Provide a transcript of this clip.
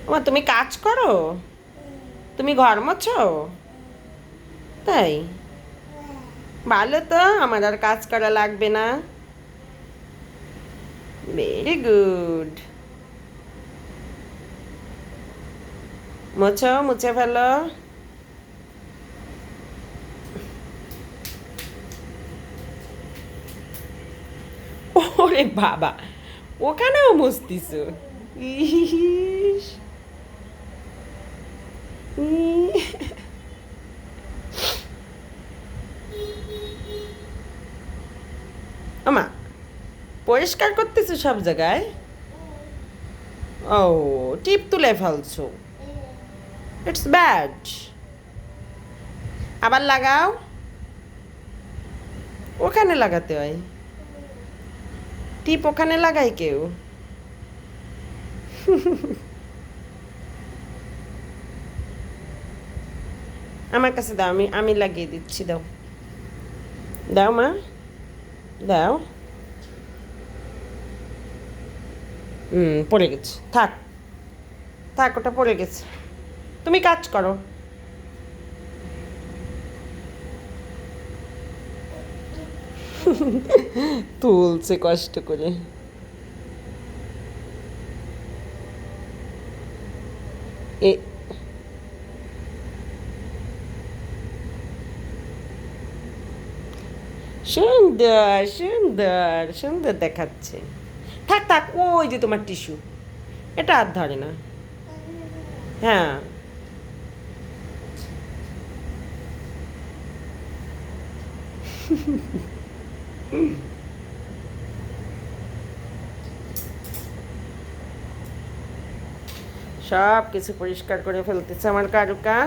ওমা, তুমি কাজ করো? তুমি ঘর মোছো? তাই? ভালো তো, আমার আর কাজ করা লাগবে না। Very good. মোছো, মুছে ফেলো। ওরে বাবা, ওখানেও মুছতিছো? ইস, ই। ওমা, পরিষ্কার করতেছো সব জায়গায়? ও, টিপ তুলে ফেলছো। It's bad. আবার লাগাও। ওখানে লাগাতে হয়? টিপ ওখানে লাগাই কেউ? আমার কাছে দাও, আমি আমি লাগিয়ে দিচ্ছি, দাও। দাও মা, দাও। পড়ে গেছে, থাক। থাক, ওটা পড়ে গেছে। তুমি কাজ করো। তুলছে কষ্ট করে। এ, সুন্দর সুন্দর সুন্দর দেখাচ্ছে। থাক থাক, ওই যে তোমার টিস্যু, এটা আর ধরে না। হ্যাঁ। সব কিছু পরিষ্কার করে ফেলতেছে আমার কারুকা।